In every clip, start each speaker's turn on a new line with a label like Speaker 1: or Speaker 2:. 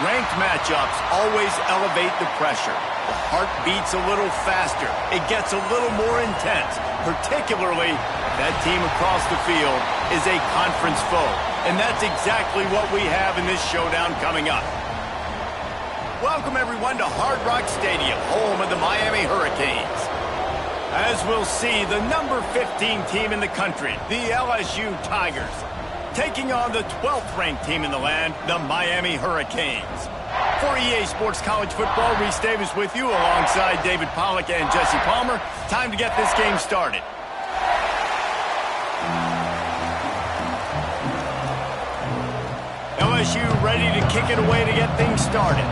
Speaker 1: Ranked matchups always elevate the pressure. The heart beats a little faster. It gets a little more intense, particularly if that team across the field is a conference foe. And that's exactly what we have in this showdown coming up. Welcome, everyone, to Hard Rock Stadium, home of the Miami Hurricanes. As we'll see, the number 15 team in the country, the LSU Tigers, taking on the 12th-ranked team in the land, the Miami Hurricanes. For EA Sports College Football, Reese Davis with you alongside David Pollack and Jesse Palmer. Time to get this game started. LSU ready to kick it away to get things started.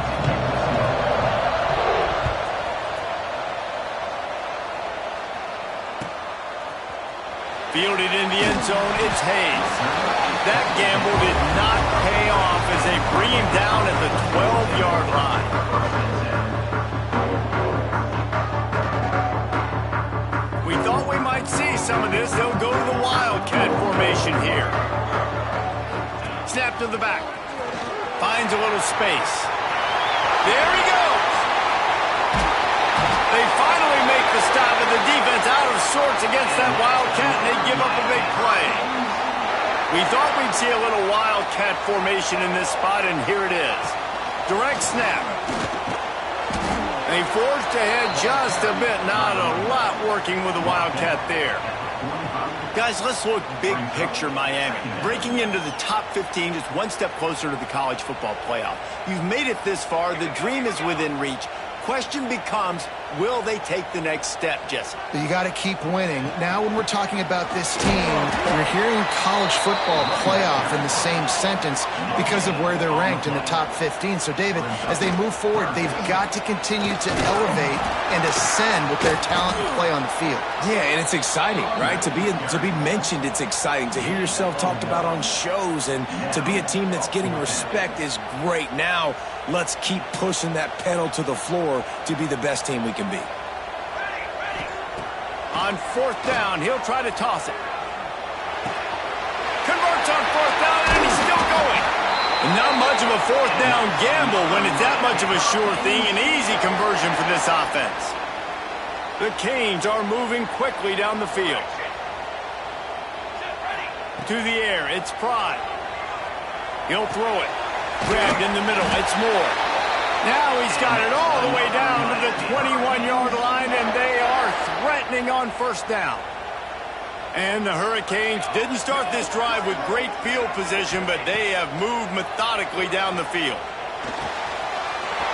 Speaker 1: Fielded in the end zone, it's Hayes. That gamble did not pay off as they bring him down at the 12-yard line. We thought we might see some of this. They'll go to the Wildcat formation here. Snap to the back. Finds a little space. There he goes. They finally make the stop, and the defense out of sorts against that Wildcat, and they give up a big play. We thought we'd see a little Wildcat formation in this spot, and here it is. Direct snap. They forged ahead just a bit. Not a lot working with the Wildcat there. Guys, let's look big picture Miami. Breaking into the top 15 is one step closer to the college football playoff. You've made it this far. The dream is within reach. Question becomes, will they take the next step, Jesse?
Speaker 2: You got to keep winning. Now when we're talking about this team, you're hearing college football playoff in the same sentence because of where they're ranked in the top 15. So, David, as they move forward, they've got to continue to elevate and ascend with their talent and play on the field.
Speaker 3: Yeah, and it's exciting, right? To be mentioned, it's exciting. To hear yourself talked about on shows and to be a team that's getting respect is great. Now, let's keep pushing that pedal to the floor to be the best team we can be.
Speaker 1: On fourth down, he'll try to toss it. Converts on fourth down, and he's still going. And not much of a fourth down gamble when it's that much of a sure thing. An easy conversion for this offense. The Canes are moving quickly down the field. To the air, it's Pride. He'll throw it. Grabbed in the middle, it's Moore. Now he's got it all the way down to the 21-yard line, and they are threatening on first down. And the Hurricanes didn't start this drive with great field position, but they have moved methodically down the field.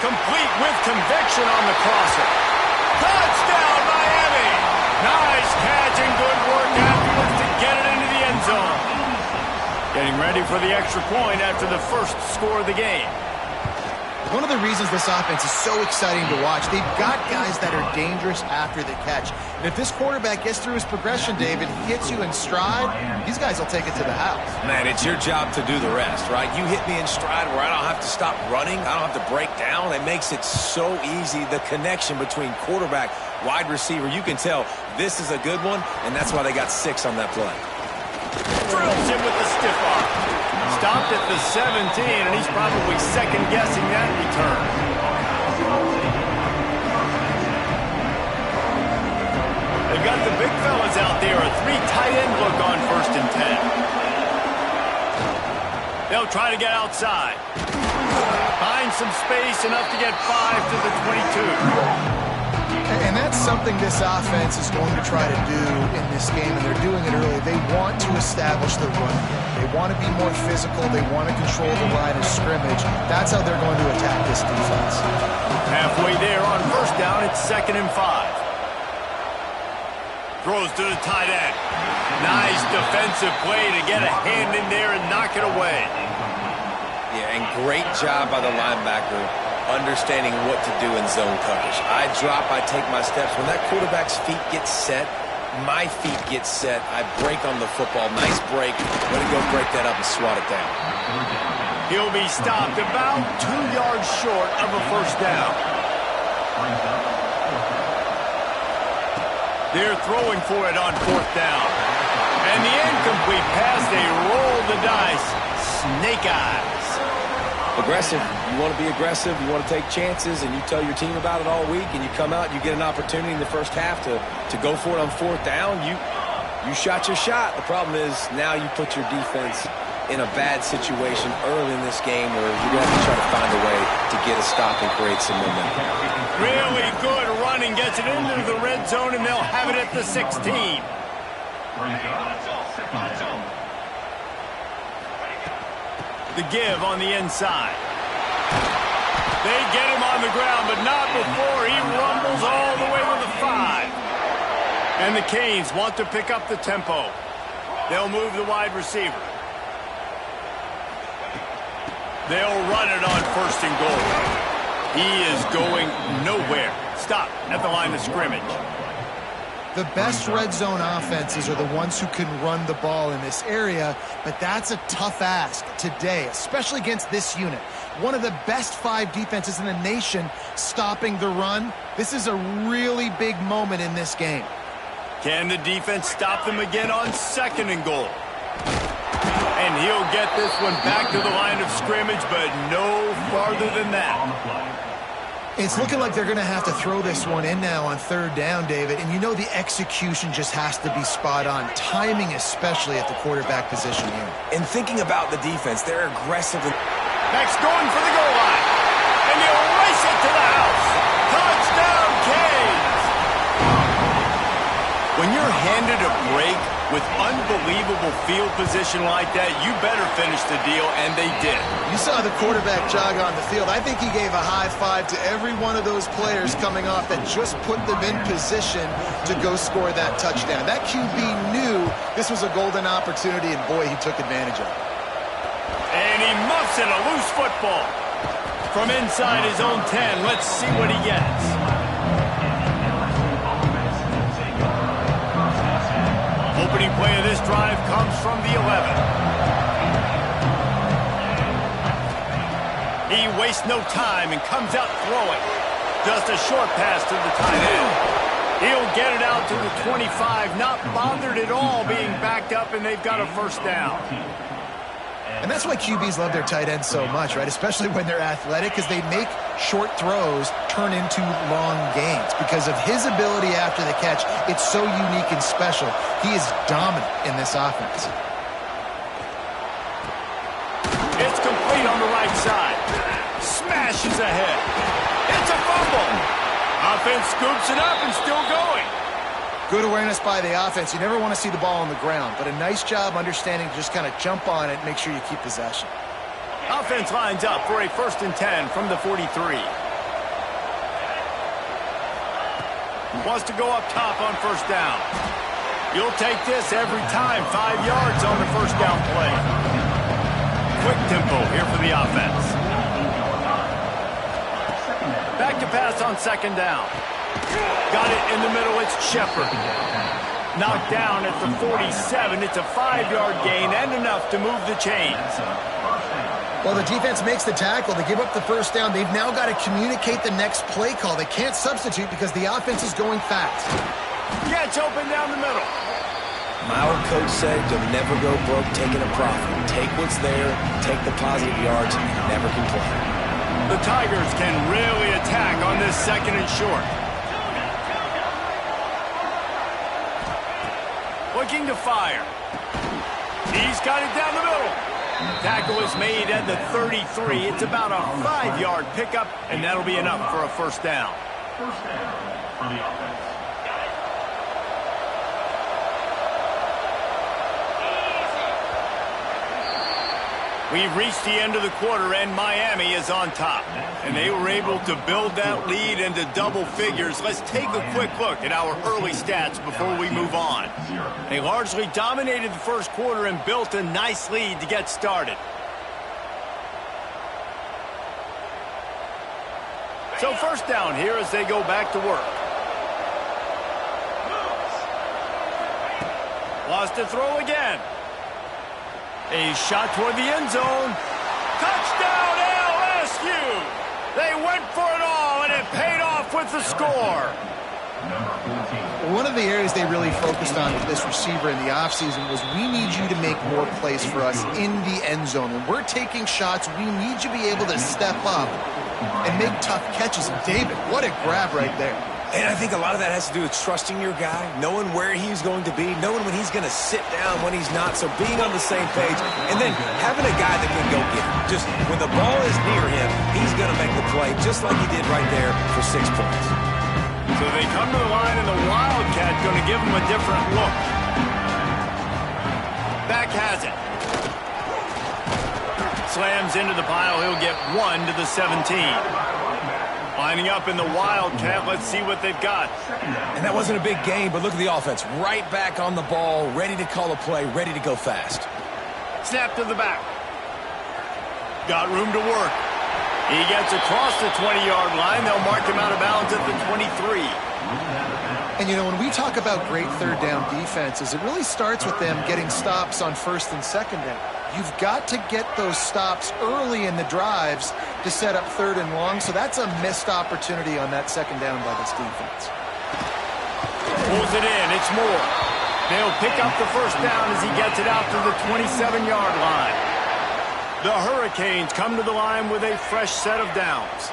Speaker 1: Complete with conviction on the crosser. Touchdown, Miami! Nice catch and good work afterwards to get it into the end zone. Getting ready for the extra point after the first score of the game.
Speaker 2: One of the reasons this offense is so exciting to watch, they've got guys that are dangerous after the catch. And if this quarterback gets through his progression, David, hits you in stride, these guys will take it to the house.
Speaker 3: Man, it's your job to do the rest, right? You hit me in stride where I don't have to stop running. I don't have to break down. It makes it so easy. The connection between quarterback, wide receiver, you can tell this is a good one, and that's why they got 6 on that play.
Speaker 1: Drills him with the stiff arm. Stopped at the 17, and he's probably second-guessing that return. They've got the big fellas out there. A 3-tight-end look on first and 10. They'll try to get outside. Find some space, enough to get 5 to the 22.
Speaker 2: And that's something this offense is going to try to do in this game, and they're doing it early. They want to establish the run game. They want to be more physical. They want to control the line of scrimmage. That's how they're going to attack this defense.
Speaker 1: Halfway there on first down, it's 2nd and 5. Throws to the tight end. Nice defensive play to get a hand in there and knock it away.
Speaker 3: Yeah, and great job by the linebacker understanding what to do in zone coverage. I drop, I take my steps. When that quarterback's feet get set, my feet get set. I break on the football. Nice break. Way to go break that up and swat it down.
Speaker 1: He'll be stopped about 2 yards short of a first down. They're throwing for it on fourth down. And the incomplete pass, they roll the dice. Snake eyes.
Speaker 3: Aggressive. You want to be aggressive. You want to take chances, and you tell your team about it all week, and you come out and you get an opportunity in the first half to go for it on fourth down. You shot your shot. The problem is now you put your defense in a bad situation early in this game where you're going to have to try to find a way to get a stop and create some momentum.
Speaker 1: Really good running, gets it into the red zone, and they'll have it at the 16. The give on the inside. They get him on the ground, but not before he rumbles all the way to the 5. And the Canes want to pick up the tempo. They'll move the wide receiver. They'll run it on first and goal. He is going nowhere. Stop at the line of scrimmage.
Speaker 2: The best red zone offenses are the ones who can run the ball in this area, but that's a tough ask today, especially against this unit. One of the best 5 defenses in the nation stopping the run. This is a really big moment in this game.
Speaker 1: Can the defense stop them again on second and goal? And he'll get this one back to the line of scrimmage, but no farther than that.
Speaker 2: It's looking like they're going to have to throw this one in now on third down, David. And you know the execution just has to be spot on. Timing especially at the quarterback position here.
Speaker 3: And thinking about the defense, they're aggressive.
Speaker 1: Next going for the goal line. And he'll race it to the house. Touchdown, Canes! When you're handed a break with unbelievable field position like that, you better finish the deal, and they did.
Speaker 2: You saw the quarterback jog on the field. I think he gave a high five to every one of those players coming off that just put them in position to go score that touchdown. That QB knew this was a golden opportunity, and boy, he took advantage of it.
Speaker 1: And he muffs it, a loose football. From inside his own 10, let's see what he gets. Opening play of this drive comes from the 11. He wastes no time and comes out throwing. Just a short pass to the tight end. He'll get it out to the 25, not bothered at all being backed up, and they've got a first down.
Speaker 2: And that's why QBs love their tight ends so much, right? Especially when they're athletic, because they make short throws turn into long gains. Because of his ability after the catch, it's so unique and special. He is dominant in this offense.
Speaker 1: It's complete on the right side. Smashes ahead. It's a fumble. Offense scoops it up and still going.
Speaker 2: Good awareness by the offense. You never want to see the ball on the ground, but a nice job understanding to just kind of jump on it and make sure you keep possession.
Speaker 1: Offense lines up for a 1st and 10 from the 43. Wants to go up top on first down. You'll take this every time. 5 yards on the first down play. Quick tempo here for the offense. Back to pass on second down. Got it in the middle. It's Shepard. Knocked down at the 47. It's a 5-yard gain and enough to move the chains.
Speaker 2: Well, the defense makes the tackle. They give up the first down. They've now got to communicate the next play call. They can't substitute because the offense is going fast.
Speaker 1: Gets open down the middle.
Speaker 3: My old coach said you'll never go broke taking a profit. Take what's there, take the positive yards, and never complain.
Speaker 1: The Tigers can really attack on this 2nd and short. Looking to fire. He's got it down the middle. Tackle is made at the 33. It's about a 5-yard pickup, and that'll be enough for a first down.
Speaker 4: First down for the offense.
Speaker 1: We've reached the end of the quarter, and Miami is on top. And they were able to build that lead into double figures. Let's take a quick look at our early stats before we move on. They largely dominated the first quarter and built a nice lead to get started. So first down here as they go back to work. Lost to throw again. A shot toward the end zone. Touchdown, LSU! They went for it all, and it paid off with the score.
Speaker 2: One of the areas they really focused on with this receiver in the offseason was we need you to make more plays for us in the end zone. When we're taking shots, we need you to be able to step up and make tough catches. And David, what a grab right there.
Speaker 3: And I think a lot of that has to do with trusting your guy, knowing where he's going to be, knowing when he's going to sit down, when he's not, so being on the same page, and then having a guy that can go get it. Just when the ball is near him, he's going to make the play, just like he did right there for 6 points.
Speaker 1: So they come to the line, and the Wildcat going to give him a different look. Back has it. Slams into the pile. He'll get 1 to the 17. Lining up in the Wildcat. Let's see what they've got.
Speaker 3: And that wasn't a big game, but look at the offense. Right back on the ball, ready to call a play, ready to go fast.
Speaker 1: Snap to the back. Got room to work. He gets across the 20-yard line. They'll mark him out of bounds at the 23.
Speaker 2: And, you know, when we talk about great third down defenses, it really starts with them getting stops on first and second down. You've got to get those stops early in the drives to set up third and long, so that's a missed opportunity on that second down by this defense.
Speaker 1: Pulls it in. It's Moore. They'll pick up the first down as he gets it out to the 27-yard line. The Hurricanes come to the line with a fresh set of downs.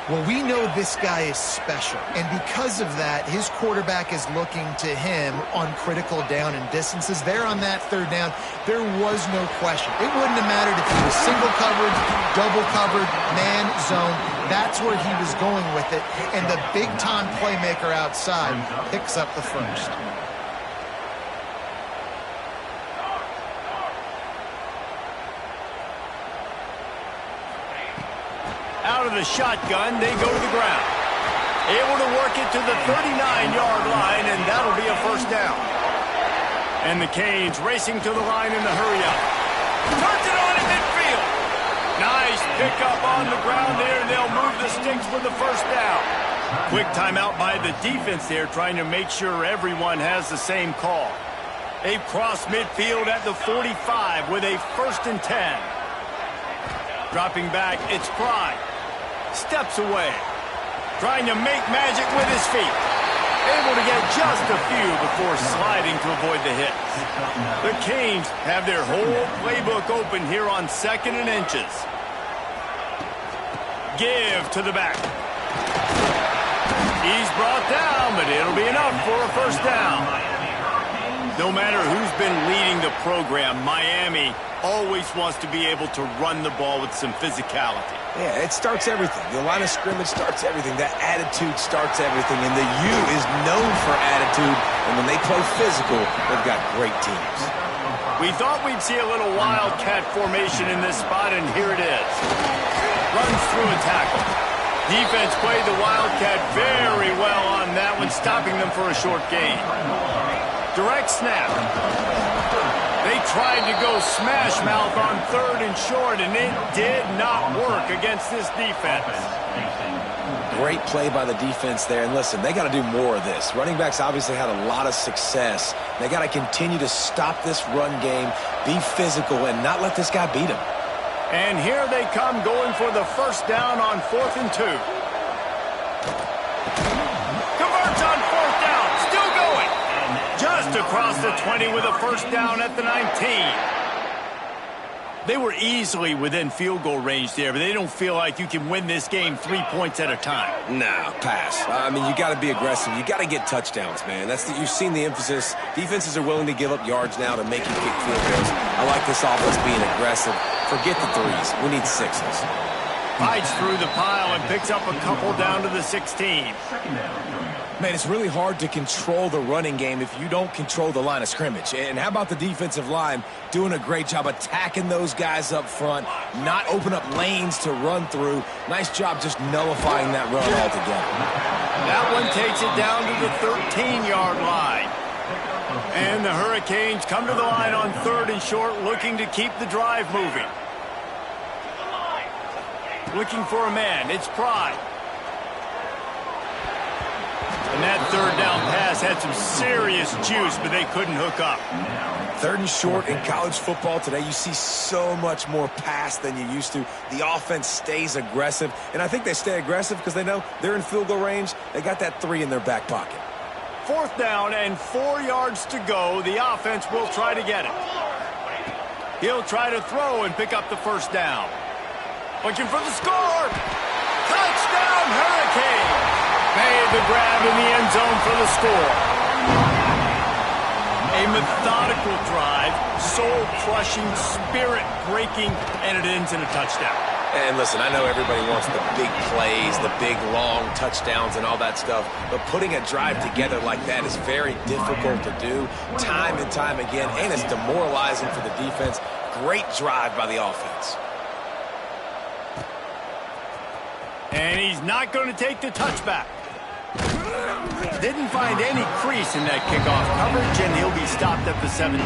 Speaker 2: Well, we know this guy is special, and because of that, his quarterback is looking to him on critical down and distances. There on that third down, there was no question. It wouldn't have mattered if he was single covered, double covered, man, zone. That's where he was going with it, and the big-time playmaker outside picks up the first.
Speaker 1: Out of the shotgun, they go to the ground. Able to work it to the 39-yard line, and that'll be a first down. And the Canes racing to the line in the hurry-up. Turns it on in midfield. Nice pickup on the ground there. They'll move the sticks for the first down. Quick timeout by the defense there, trying to make sure everyone has the same call. They've crossed midfield at the 45 with a 1st and 10. Dropping back, it's Pride. Steps away. Trying to make magic with his feet. Able to get just a few before sliding to avoid the hits. The Canes have their whole playbook open here on 2nd and inches. Give to the back. He's brought down, but it'll be enough for a first down. No matter who's been leading the program, Miami always wants to be able to run the ball with some physicality.
Speaker 3: Yeah, it starts everything. The line of scrimmage starts everything. That attitude starts everything. And the U is known for attitude. And when they play physical, they've got great teams.
Speaker 1: We thought we'd see a little Wildcat formation in this spot, and here it is. Runs through a tackle. Defense played the Wildcat very well on that one, stopping them for a short gain. Direct snap. They tried to go smash mouth on 3rd and short, and it did not work against this defense.
Speaker 3: Great play by the defense there. And listen, they got to do more of this. Running backs obviously had a lot of success. They got to continue to stop this run game, be physical, and not let this guy beat them.
Speaker 1: And here they come going for the first down on 4th and 2. Converts on 4th down. Still going. Just across the 20 with a first down at the 19. They were easily within field goal range there, but they don't feel like you can win this game 3 points at a time.
Speaker 3: Nah, pass. I mean, you got to be aggressive. You got to get touchdowns, man. You've seen the emphasis. Defenses are willing to give up yards now to make you kick field goals. I like this offense being aggressive. Forget the threes. We need sixes.
Speaker 1: Fights through the pile and picks up a couple down to the 16.
Speaker 3: Man, it's really hard to control the running game if you don't control the line of scrimmage. And how about the defensive line doing a great job attacking those guys up front, not open up lanes to run through. Nice job just nullifying that run altogether.
Speaker 1: That one takes it down to the 13-yard line. And the Hurricanes come to the line on 3rd and short, looking to keep the drive moving. Looking for a man. It's Pride. And that 3rd down pass had some serious juice, but they couldn't hook up.
Speaker 3: 3rd and short in college football today, you see so much more pass than you used to. The offense stays aggressive, and I think they stay aggressive because they know they're in field goal range. They got that 3 in their back pocket.
Speaker 1: 4th down and 4 yards to go. The offense will try to get it. He'll try to throw and pick up the 1st down. Looking for the score. Touchdown, Hurricane. Made the grab in the end zone for the score. A methodical drive, soul-crushing, spirit-breaking, and it ends in a touchdown.
Speaker 3: And listen, I know everybody wants the big plays, the big, long touchdowns and all that stuff, but putting a drive together like that is very difficult to do time and time again, and it's demoralizing for the defense. Great drive by the offense.
Speaker 1: And he's not going to take the touchback. Didn't find any crease in that kickoff coverage, and he'll be stopped at the 17.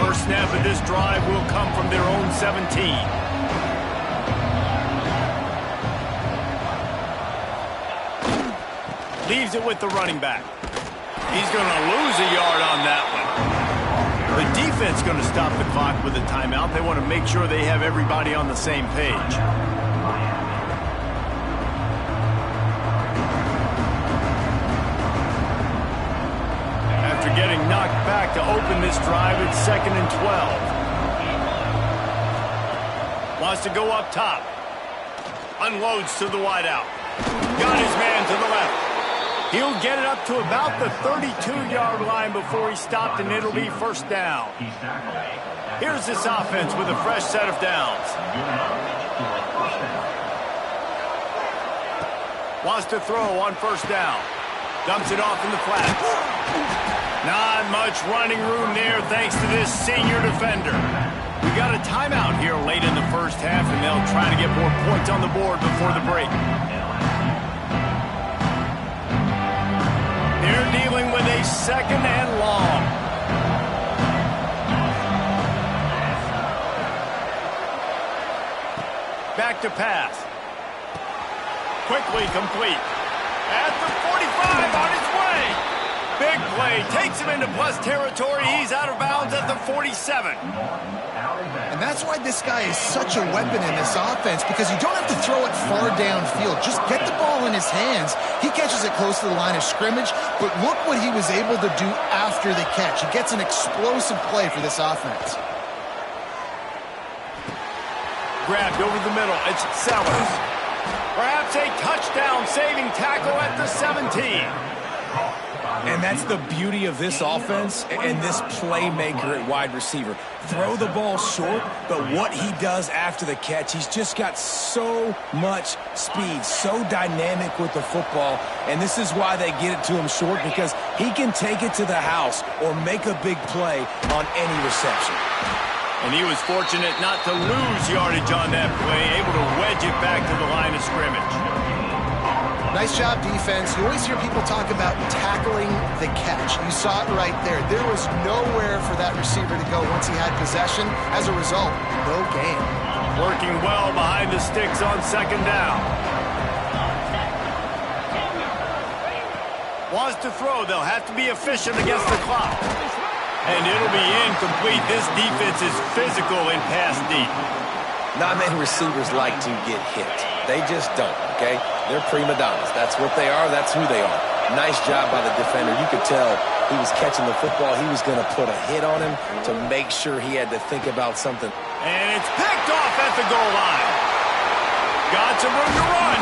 Speaker 1: First snap of this drive will come from their own 17. Leaves it with the running back. He's going to lose a yard on that one. The defense going to stop the clock with a timeout. They want to make sure they have everybody on the same page. After getting knocked back to open this drive, it's 2nd and 12. Wants to go up top. Unloads to the wideout. Got his man to the left. He'll get it up to about the 32-yard line before he stopped, and it'll be 1st down. Here's this offense with a fresh set of downs. Wants to throw on 1st down. Dumps it off in the flats. Not much running room there thanks to this senior defender. We got a timeout here late in the 1st half, and they'll try to get more points on the board before the break. They're dealing with a 2nd and long. Back to pass. Quickly complete. At the 45, on his way. Big play, takes him into plus territory. He's out of bounds at the 47.
Speaker 2: And that's why this guy is such a weapon in this offense, because you don't have to throw it far downfield. Just get the ball in his hands. He catches it close to the line of scrimmage, but look what he was able to do after the catch. He gets an explosive play for this offense.
Speaker 1: Grabbed over the middle. It's Sellers. Perhaps a touchdown-saving tackle at the 17.
Speaker 3: And that's the beauty of this offense and this playmaker at wide receiver. Throw the ball short, but what he does after the catch, he's just got so much speed, so dynamic with the football, and this is why they get it to him short, because he can take it to the house or make a big play on any reception.
Speaker 1: And he was fortunate not to lose yardage on that play, able to wedge it back to the line of scrimmage.
Speaker 2: Nice job, defense. You always hear people talk about tackling the catch. You saw it right there. There was nowhere for that receiver to go once he had possession. As a result, no gain.
Speaker 1: Working well behind the sticks on 2nd down. Wants to throw. They'll have to be efficient against the clock. And it'll be incomplete. This defense is physical in pass deep.
Speaker 3: Not many receivers like to get hit. They just don't, okay? They're prima donnas. That's what they are. That's who they are. Nice job by the defender. You could tell he was catching the football. He was going to put a hit on him to make sure he had to think about something.
Speaker 1: And it's picked off at the goal line. Got some room to run.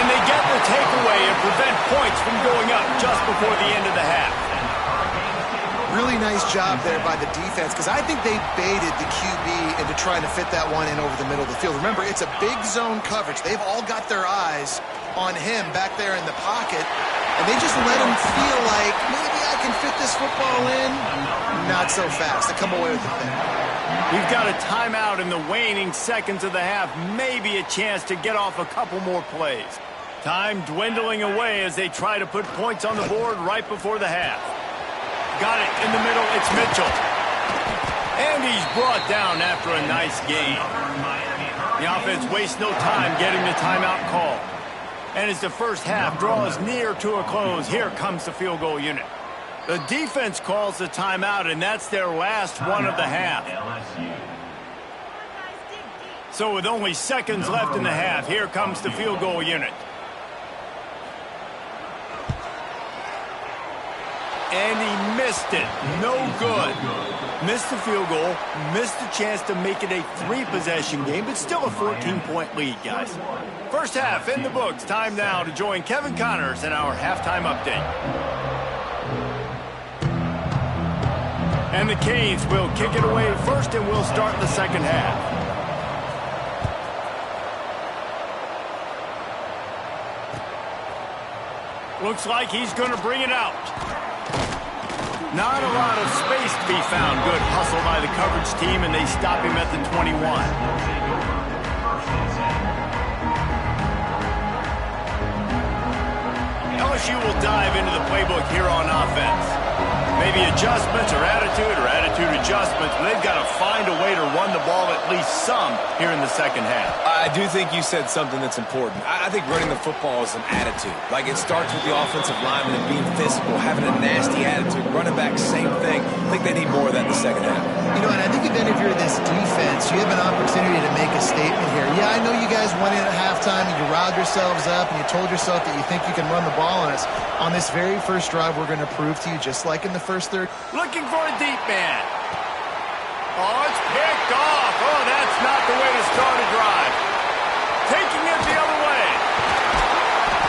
Speaker 1: And they get the takeaway and prevent points from going up just before the end of the half.
Speaker 2: Really nice job there by the defense, because I think they baited the QB into trying to fit that one in over the middle of the field. Remember, it's a big zone coverage. They've all got their eyes on him back there in the pocket, and they just let him feel like, maybe I can fit this football in. Not so fast. They come away with the thing.
Speaker 1: We've got a timeout in the waning seconds of the half. Maybe a chance to get off a couple more plays. Time dwindling away as they try to put points on the board right before the half. Got it in the middle. It's Mitchell. And he's brought down after a nice gain. The offense wastes no time getting the timeout call. And as the 1st half draws near to a close, here comes the field goal unit. The defense calls the timeout, and that's their last one of the half. So with only seconds left in the half, here comes the field goal unit. and he missed it. No good. Missed the field goal, missed the chance to make it a 3-possession game, but still a 14-point lead, guys. First half in the books. Time now to join Kevin Connors in our halftime update. And the Canes will kick it away first, and we'll start the second half. Looks like he's going to bring it out. Not a lot of space to be found. Good hustle by the coverage team, and they stop him at the 21. LSU will dive into the playbook here on offense. Maybe adjustments or attitude adjustments, but they've got to find a way to run the ball at least some here in the second half.
Speaker 3: I do think you said something that's important. I think running the football is an attitude. Like, it starts with the offensive lineman and being physical, having a nasty attitude. Running back, same thing. I think they need more of that in the second half.
Speaker 2: You know, and I think even if you're this defense, you have an opportunity to make a statement here. Yeah, I know you guys went in at halftime and you riled yourselves up and you told yourself that you think you can run the ball on us. On this very first drive, we're going to prove to you, just like in the first third.
Speaker 1: Looking for a deep man. Oh, it's picked off. Oh, that's not the way to start a drive. Taking it the other way.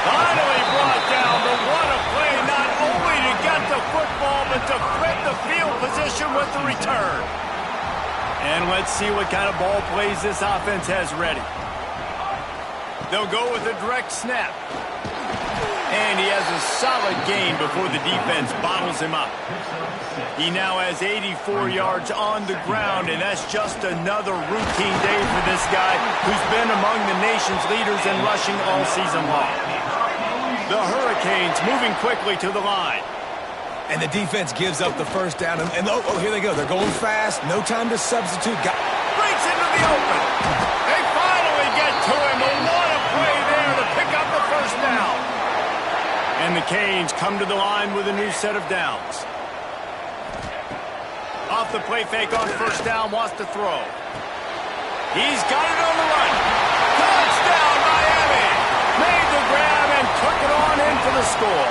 Speaker 1: Finally brought down, but what a play, not only to get the football, but to flip the field position with the return. And let's see what kind of ball plays this offense has ready. They'll go with a direct snap. And he has a solid gain before the defense bottles him up. He now has 84 yards on the ground, and that's just another routine day for this guy who's been among the nation's leaders in rushing all season long. The Hurricanes moving quickly to the line.
Speaker 3: And the defense gives up the first down. And oh, here they go. They're going fast. No time to substitute.
Speaker 1: Breaks into the open. They finally get to him. But what a play there to pick up the first down. And the Canes come to the line with a new set of downs. Off the play fake on first down, wants to throw. He's got it on the run. Touchdown, Miami. Made the grab and took it on in for the score.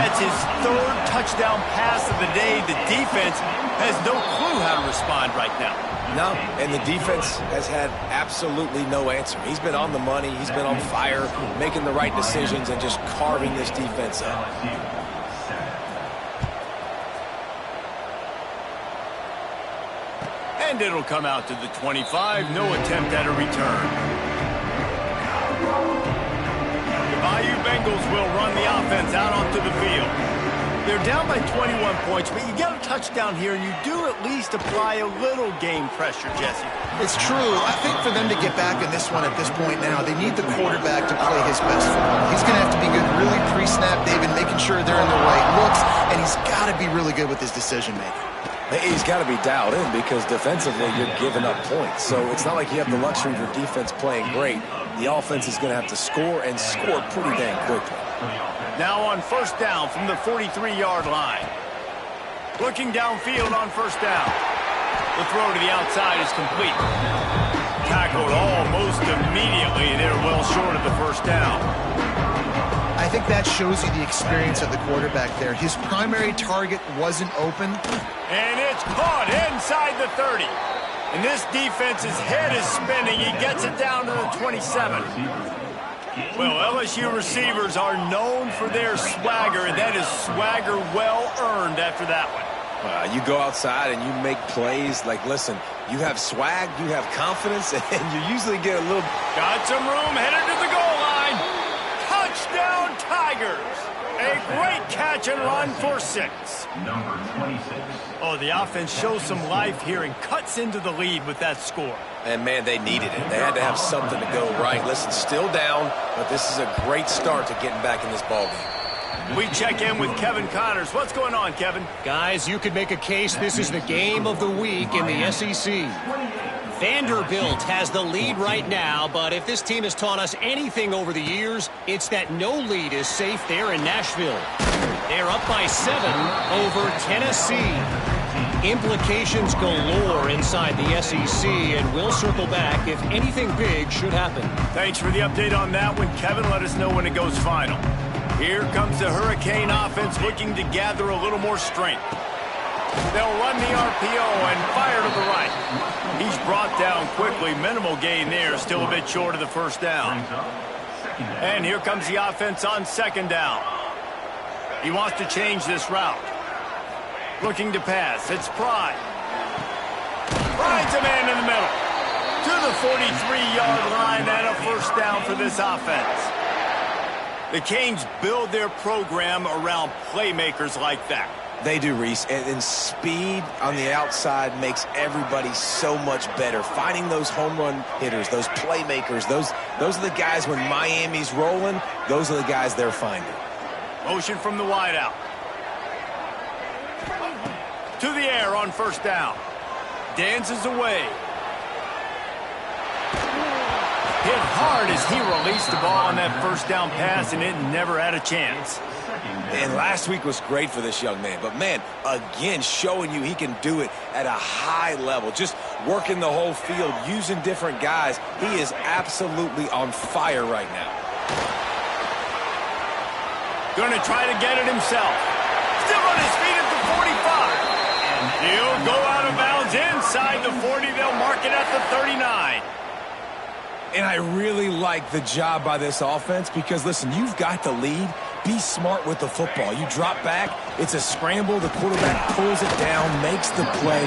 Speaker 1: That's his third touchdown pass of the day. The defense has no clue how to respond right now.
Speaker 3: No, and the defense has had absolutely no answer. He's been on the money. He's been on fire, making the right decisions and just carving this defense up.
Speaker 1: And it'll come out to the 25. No attempt at a return. The Bayou Bengals will run the offense out onto the field. They're down by 21 points, but you get a touchdown here, and you do at least apply a little game pressure, Jesse.
Speaker 2: It's true. I think for them to get back in this one at this point now, they need the quarterback to play his best football. He's going to have to be good really pre-snap, David, making sure they're in the right looks, and he's got to be really good with his decision-making.
Speaker 3: He's got to be dialed in because defensively you're giving up points. So it's not like you have the luxury of your defense playing great. The offense is going to have to score and score pretty dang quickly.
Speaker 1: Now on first down from the 43-yard line. Looking downfield on first down. The throw to the outside is complete. Tackled almost immediately. They're well short of the first down.
Speaker 2: I think that shows you the experience of the quarterback there. His primary target wasn't open.
Speaker 1: And it's caught inside the 30. And this defense's head is spinning. He gets it down to the 27. Well, LSU receivers are known for their swagger, and that is swagger well earned after that one.
Speaker 3: You go outside and you make plays. Like, listen, you have swag, you have confidence, and you usually get a little...
Speaker 1: Got some room, headed to the goal line. Touchdown, Tigers. A great catch and run for 6.
Speaker 4: Number 26.
Speaker 1: Oh, the offense shows some life here and cuts into the lead with that score.
Speaker 3: And, man, they needed it. They had to have something to go right. Listen, still down, but this is a great start to getting back in this ballgame.
Speaker 1: We check in with Kevin Connors. What's going on, Kevin?
Speaker 5: Guys, you could make a case this is the game of the week in the SEC. Vanderbilt has the lead right now, but if this team has taught us anything over the years, it's that no lead is safe there in Nashville. They're up by 7 over Tennessee. Implications galore inside the SEC, and we'll circle back if anything big should happen.
Speaker 1: Thanks for the update on that one, Kevin. Let us know when it goes final. Here comes the Hurricane offense looking to gather a little more strength. They'll run the RPO and fire to the right. He's brought down quickly. Minimal gain there. Still a bit short of the first down. And here comes the offense on second down. He wants to change this route. Looking to pass. It's Pride. Pride's a man in the middle. To the 43-yard line and a first down for this offense. The Canes build their program around playmakers like that.
Speaker 3: They do, Reese, and speed on the outside makes everybody so much better. Finding those home run hitters, those playmakers, those are the guys when Miami's rolling, those are the guys they're finding.
Speaker 1: Motion from the wideout. To the air on first down. Dances away. Hit hard as he released the ball on that first down pass, and it never had a chance.
Speaker 3: And last week was great for this young man. But, man, again, showing you he can do it at a high level. Just working the whole field, using different guys. He is absolutely on fire right now.
Speaker 1: Going to try to get it himself. Still on his feet at the 45. And he'll go out of bounds inside the 40. They'll mark it at the 39.
Speaker 3: And I really like the job by this offense because, listen, you've got the lead. Be smart with the football. You drop back, it's a scramble. The quarterback pulls it down, makes the play.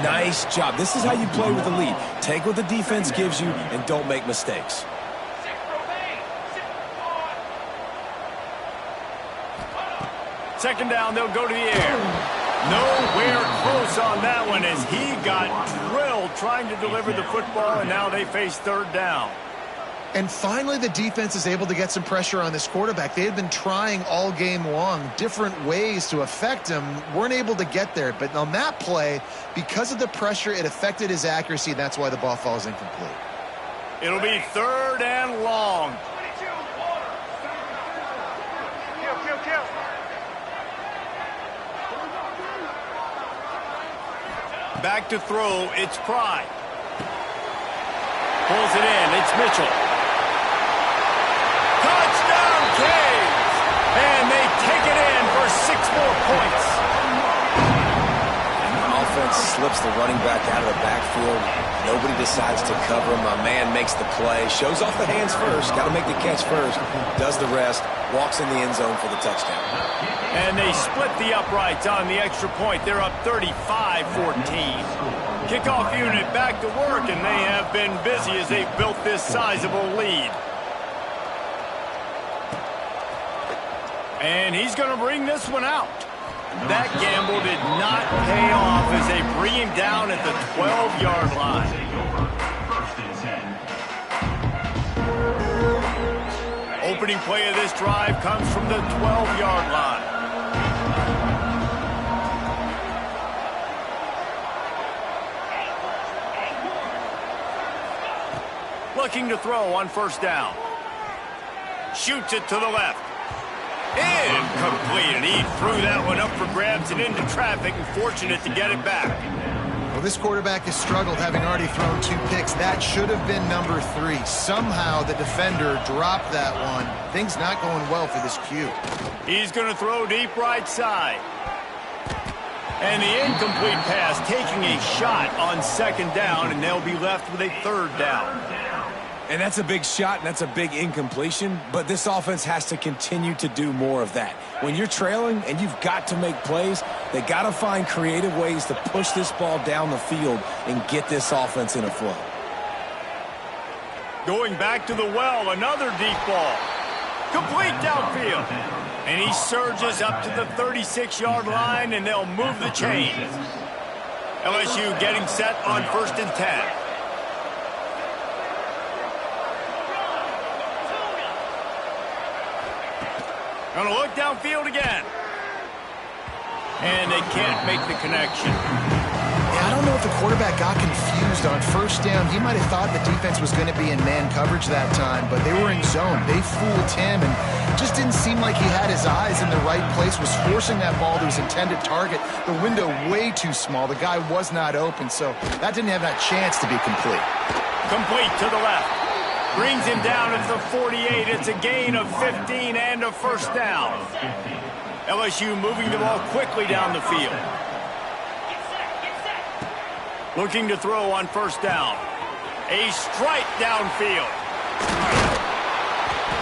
Speaker 3: Nice job. This is how you play with the lead. Take what the defense gives you and don't make mistakes.
Speaker 1: Second down, they'll go to the air. Nowhere close on that one as he got drilled trying to deliver the football, and now they face third down.
Speaker 2: And finally, the defense is able to get some pressure on this quarterback. They had been trying all game long different ways to affect him, weren't able to get there. But on that play, because of the pressure, it affected his accuracy. That's why the ball falls incomplete.
Speaker 1: It'll be third and long. Back to throw, it's Pride. Pulls it in, it's Mitchell. Touchdown, Canes! And they take it in for 6 more points.
Speaker 3: And the offense slips the running back out of the backfield. Nobody decides to cover him. My man makes the play, shows off the hands first, got to make the catch first, does the rest, walks in the end zone for the touchdown.
Speaker 1: And they split the uprights on the extra point. They're up 35-14. Kickoff unit back to work, and they have been busy as they've built this sizable lead. And he's going to bring this one out. That gamble did not pay off as they bring him down at the 12-yard line. Opening play of this drive comes from the 12-yard line. Looking to throw on first down. Shoots it to the left. Incomplete, and he threw that one up for grabs and into traffic, and fortunate to get it back.
Speaker 2: Well, this quarterback has struggled, having already thrown 2 picks. That should have been number 3. Somehow the defender dropped that one. Things not going well for this Q.
Speaker 1: He's going to throw deep right side. And the incomplete pass taking a shot on second down, and they'll be left with a third down.
Speaker 3: And that's a big shot, and that's a big incompletion, but this offense has to continue to do more of that. When you're trailing and you've got to make plays, they got to find creative ways to push this ball down the field and get this offense in a flow.
Speaker 1: Going back to the well, another deep ball. Complete downfield. And he surges up to the 36-yard line, and they'll move the chains. LSU getting set on 1st and 10. Going to look downfield again. And they can't make the connection.
Speaker 2: Yeah, I don't know if the quarterback got confused on first down. He might have thought the defense was going to be in man coverage that time, but they were in zone. They fooled him, and just didn't seem like he had his eyes in the right place, was forcing that ball to his intended target. The window way too small. The guy was not open, so that didn't have that chance to be complete.
Speaker 1: Complete to the left. Brings him down at the 48. It's a gain of 15 and a first down. LSU moving the ball quickly down the field. Looking to throw on first down. A strike downfield.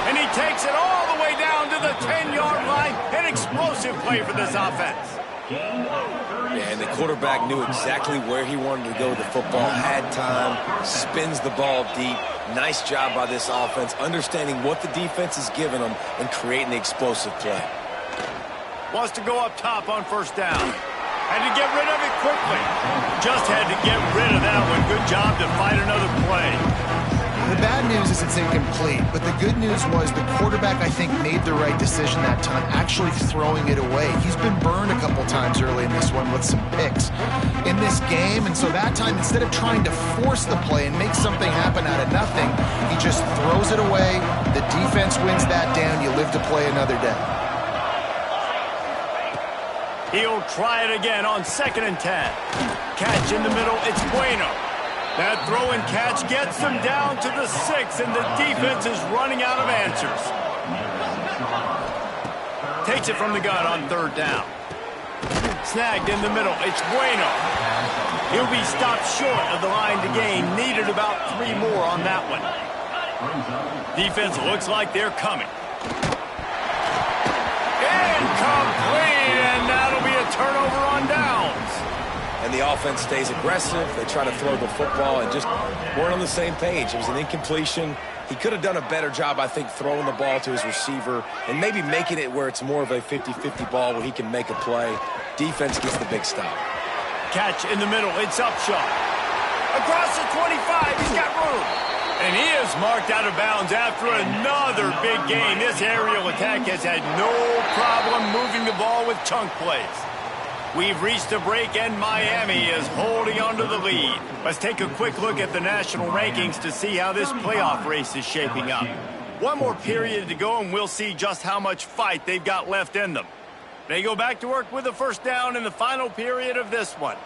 Speaker 1: And he takes it all the way down to the 10-yard line. An explosive play for this offense.
Speaker 3: Yeah, and the quarterback knew exactly where he wanted to go with the football, had time, spins the ball deep. Nice job by this offense, understanding what the defense is giving them and creating the explosive play.
Speaker 1: Wants to go up top on first down. Had to get rid of it quickly. Just had to get rid of that one. Good job to fight another play.
Speaker 2: The bad news is it's incomplete, but the good news was the quarterback, I think, made the right decision that time, actually throwing it away. He's been burned a couple times early in this one with some picks in this game, and so that time, instead of trying to force the play and make something happen out of nothing, he just throws it away. The defense wins that down. You live to play another day.
Speaker 1: He'll try it again on 2nd and 10. Catch in the middle. It's Bueno. That throw and catch gets them down to the 6, and the defense is running out of answers. Takes it from the gun on 3rd down. Snagged in the middle. It's Bueno. He'll be stopped short of the line to gain. Needed about 3 more on that one. Defense looks like they're coming. Incomplete, and that'll be a turnover on downs.
Speaker 3: And the offense stays aggressive. They try to throw the football and just weren't on the same page. It was an incompletion. He could have done a better job, I think, throwing the ball to his receiver and maybe making it where it's more of a 50-50 ball where he can make a play. Defense gets the big stop.
Speaker 1: Catch in the middle. It's Upshaw. Across the 25. He's got room. And he is marked out of bounds after another big gain. This aerial attack has had no problem moving the ball with chunk plays. We've reached a break, and Miami is holding on to the lead. Let's take a quick look at the national rankings to see how this playoff race is shaping up. One more period to go, and we'll see just how much fight they've got left in them. They go back to work with a first down in the final period of this one.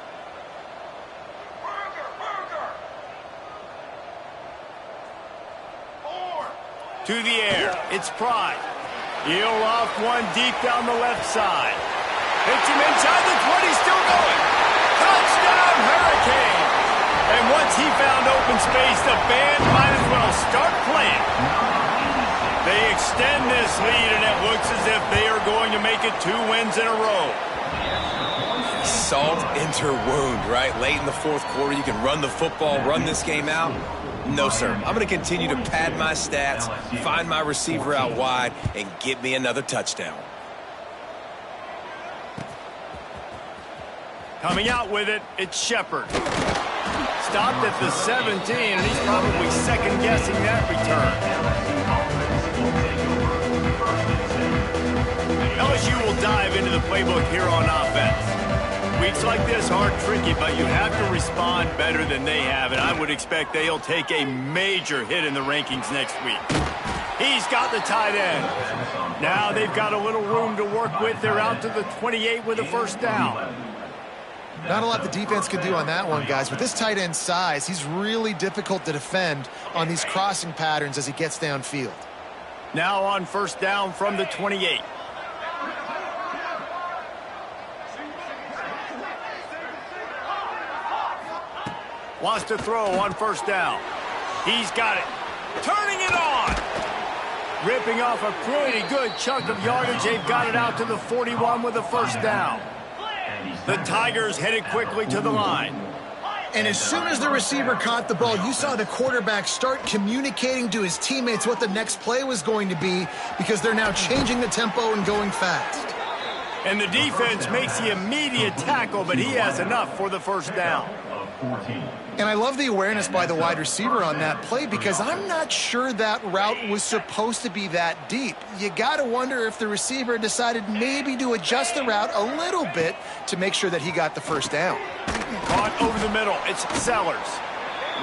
Speaker 1: To the air, it's Pride. He'll off one deep down the left side. Hits him inside the 20, still going. Touchdown, Hurricane. And once he found open space, the band might as well start playing. They extend this lead, and it looks as if they are going to make it 2 wins in a row.
Speaker 3: Salt into wound, right? Late in the 4th quarter, you can run the football, run this game out. No, sir. I'm going to continue to pad my stats, find my receiver out wide, and get me another touchdown.
Speaker 1: Coming out with it, it's Shepard. Stopped at the 17, and he's probably second-guessing that return. LSU will dive into the playbook here on offense. Weeks like this are tricky, but you have to respond better than they have, and I would expect they'll take a major hit in the rankings next week. He's got the tight end. Now they've got a little room to work with. They're out to the 28 with a first down.
Speaker 2: Not a lot the defense could do on that one, guys. With this tight end size, he's really difficult to defend on these crossing patterns as he gets downfield.
Speaker 1: Now on first down from the 28. Wants to throw on first down. He's got it. Turning it on. Ripping off a pretty good chunk of yardage. They've got it out to the 41 with a first down. The Tigers headed quickly to the line.
Speaker 2: And as soon as the receiver caught the ball, you saw the quarterback start communicating to his teammates what the next play was going to be because they're now changing the tempo and going fast.
Speaker 1: And the defense makes the immediate tackle, but he has enough for the first down.
Speaker 2: And I love the awareness by the wide receiver on that play because I'm not sure that route was supposed to be that deep. You got to wonder if the receiver decided maybe to adjust the route a little bit to make sure that he got the first down.
Speaker 1: Caught over the middle. It's Sellers.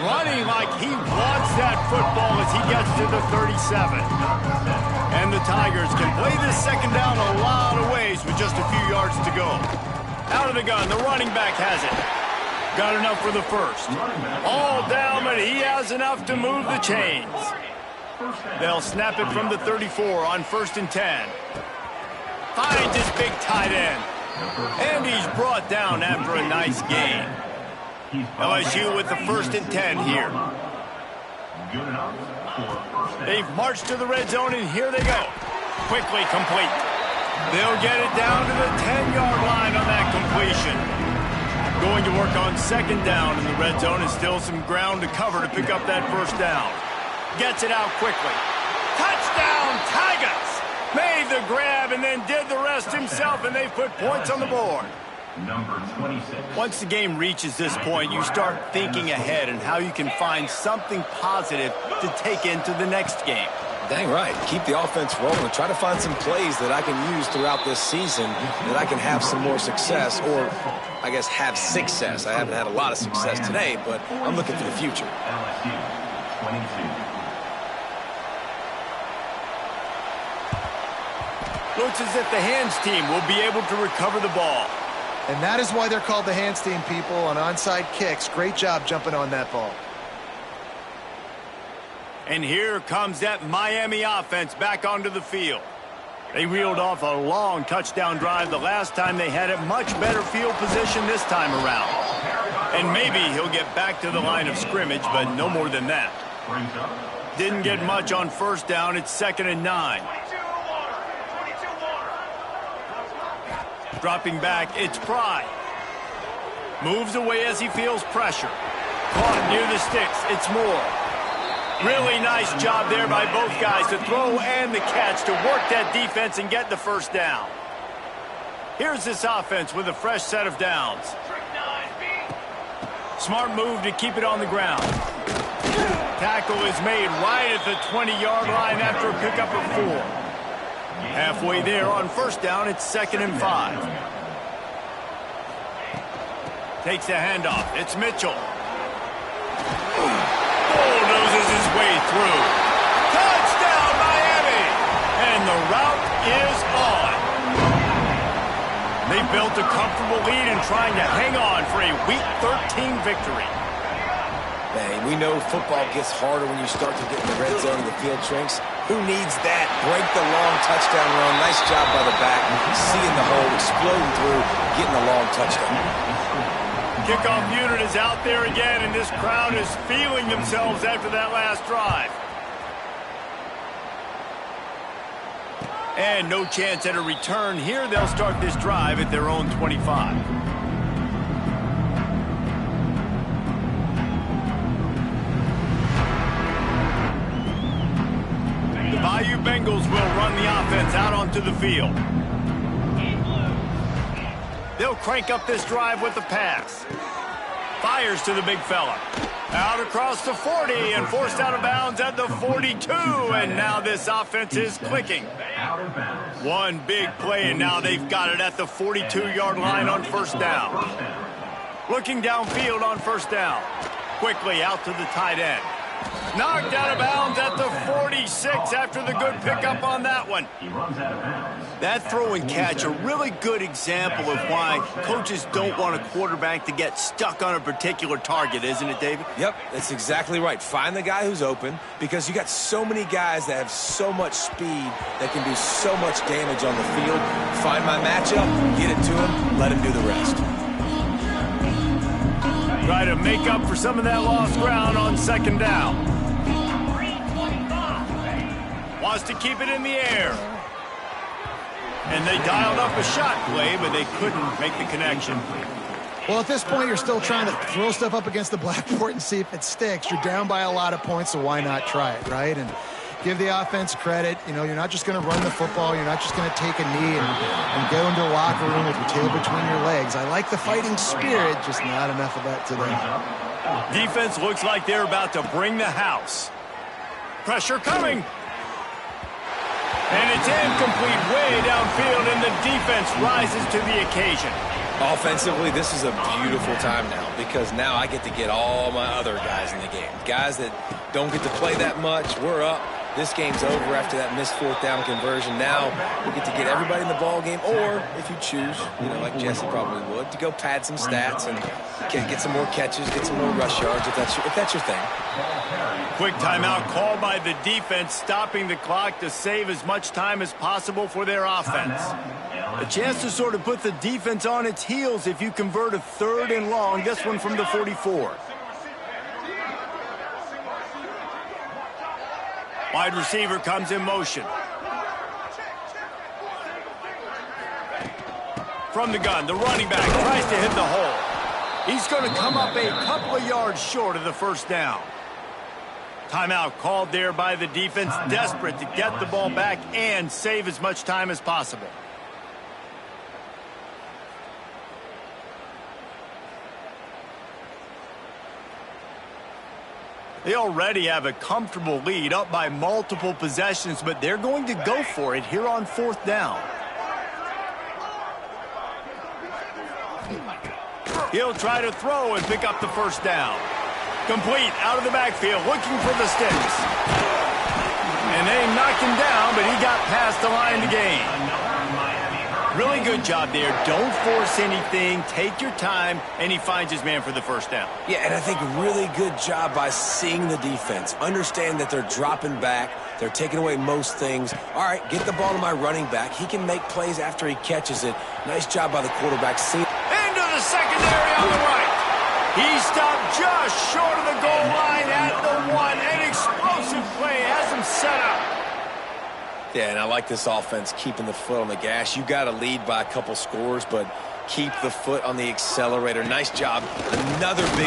Speaker 1: Running like he wants that football as he gets to the 37. And the Tigers can play this second down a lot of ways with just a few yards to go. Out of the gun, the running back has it. Got enough for the first. All down, but he has enough to move the chains. They'll snap it from the 34 on 1st and 10. Finds his big tight end. And he's brought down after a nice gain. LSU with the 1st and 10 here. They've marched to the red zone, and here they go. Quickly complete. They'll get it down to the 10-yard line on that completion. Going to work on 2nd down in the red zone, and still some ground to cover to pick up that 1st down. Gets it out quickly. Touchdown, Tigers! Made the grab and then did the rest himself, and they've put points on the board.
Speaker 4: Number 26.
Speaker 1: Once the game reaches this point, you start thinking ahead and how you can find something positive to take into the next game.
Speaker 3: Dang right. Keep the offense rolling. Try to find some plays that I can use throughout this season that I can have some more success, or I guess have success. I haven't had a lot of success today, but I'm looking for the future.
Speaker 4: LSU 22.
Speaker 1: Looks as if the hands team will be able to recover the ball.
Speaker 2: And that is why they're called the hands team, people, on onside kicks. Great job jumping on that ball.
Speaker 1: And here comes that Miami offense back onto the field. They reeled off a long touchdown drive the last time they had a much better field position this time around. And maybe he'll get back to the line of scrimmage, but no more than that. Didn't get much on 1st down. It's 2nd and 9. Dropping back, it's Pride. Moves away as he feels pressure. Caught near the sticks, it's Moore. Really nice job there by both guys to throw and the catch to work that defense and get the 1st down. Here's this offense with a fresh set of downs. Smart move to keep it on the ground. Tackle is made right at the 20-yard line after a pickup of 4. Halfway there on 1st down, it's 2nd and 5. Takes the handoff. It's Mitchell. Bulldozes his way through. Touchdown, Miami! And the route is on. They built a comfortable lead and trying to hang on for a Week 13 victory.
Speaker 3: Man, we know football gets harder when you start to get in the red zone and the field shrinks. Who needs that? Break the long touchdown run. Nice job by the back. Seeing the hole, exploding through, getting a long touchdown.
Speaker 1: Kickoff unit is out there again, and this crowd is feeling themselves after that last drive. And no chance at a return here. They'll start this drive at their own 25. Bayou Bengals will run the offense out onto the field. They'll crank up this drive with the pass. Fires to the big fella. Out across the 40 and forced out of bounds at the 42. And now this offense is clicking. One big play, and now they've got it at the 42-yard line on 1st down. Looking downfield on 1st down. Quickly out to the tight end. Knocked out of bounds at the 46 after the good pickup on that one. That throw and catch, a really good example of why coaches don't want a quarterback to get stuck on a particular target, isn't it, David?
Speaker 3: Yep, that's exactly right. Find the guy who's open, because you got so many guys that have so much speed that can do so much damage on the field. Find my matchup, get it to him, let him do the rest.
Speaker 1: Try to make up for some of that lost ground on 2nd down. Wants to keep it in the air. And they dialed up a shot play, but they couldn't make the connection.
Speaker 2: Well, at this point, you're still trying to throw stuff up against the blackboard and see if it sticks. You're down by a lot of points, so why not try it, right? And give the offense credit. You know, you're not just going to run the football. You're not just going to take a knee and go into the locker room with your tail between your legs. I like the fighting spirit, just not enough of that today.
Speaker 1: Defense looks like they're about to bring the house. Pressure coming. And it's incomplete way downfield, and the defense rises to the occasion.
Speaker 3: Offensively, this is a beautiful time now, because now I get to get all my other guys in the game. Guys that don't get to play that much, we're up. this game's over after that missed fourth down conversion. Now we get to get everybody in the ball game, or if you choose, like Jesse probably would, to go pad some stats and get some more catches, get some more rush yards if that's your thing.
Speaker 1: Quick timeout called by the defense, stopping the clock to save as much time as possible for their offense. A chance to sort of put the defense on its heels if you convert a 3rd and long, this one from the 44. Wide receiver comes in motion. From the gun, the running back tries to hit the hole. He's going to come up a couple of yards short of the first down. Timeout called there by the defense, desperate to get the ball back and save as much time as possible. They already have a comfortable lead, up by multiple possessions, but they're going to go for it here on 4th down. He'll try to throw and pick up the first down. Complete out of the backfield, looking for the sticks. And they knocked him down, but he got past the line to gain. Really good job there. Don't force anything. Take your time, and he finds his man for the first down.
Speaker 3: Yeah, and I think really good job by seeing the defense. Understand that they're dropping back. They're taking away most things. All right, get the ball to my running back. He can make plays after he catches it. Nice job by the quarterback.
Speaker 1: Into the secondary on the right. He stopped just short of the goal line at the 1. An explosive play has him set up.
Speaker 3: Yeah, and I like this offense keeping the foot on the gas. You got to lead by a couple scores, but keep the foot on the accelerator. Nice job. Another big.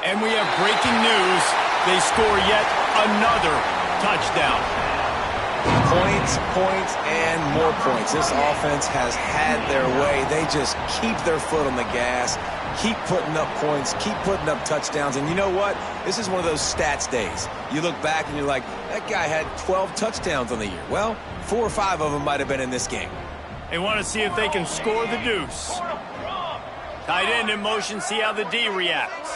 Speaker 1: And we have breaking news. They score yet another touchdown.
Speaker 3: Points, and more points. This offense has had their way. They just keep their foot on the gas, keep putting up points, keep putting up touchdowns. And you know what? This is one of those stats days. You look back and you're like, that guy had 12 touchdowns on the year. Well, 4 or 5 of them might have been in this game.
Speaker 1: They want to see if they can score the deuce. Tight end in motion, see how the D reacts.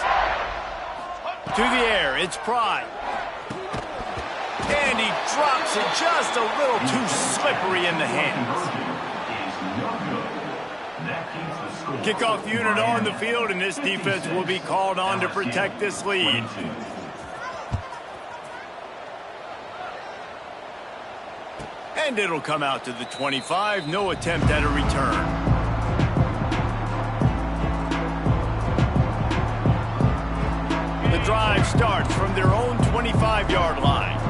Speaker 1: To the air, it's Pride. And he drops it just a little too slippery in the hands. Kickoff unit on the field, and this defense will be called on to protect this lead. And it'll come out to the 25. No attempt at a return. The drive starts from their own 25-yard line.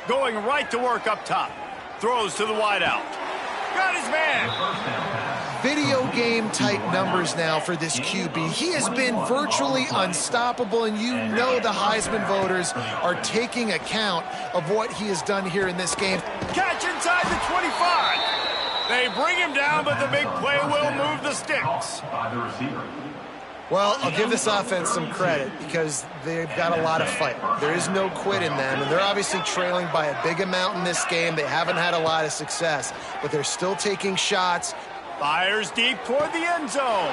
Speaker 1: Going right to work up top. Throws to the wideout. Got his man.
Speaker 2: Video game type numbers now for this QB. He has been virtually unstoppable, and you know the Heisman voters are taking account of what he has done here in this game.
Speaker 1: Catch inside the 25. They bring him down, but the big play will move the sticks.
Speaker 2: Well, I'll give this offense some credit because they've got a lot of fight. There is no quit in them, and they're obviously trailing by a big amount in this game. They haven't had a lot of success, but they're still taking shots.
Speaker 1: Fires deep toward the end zone.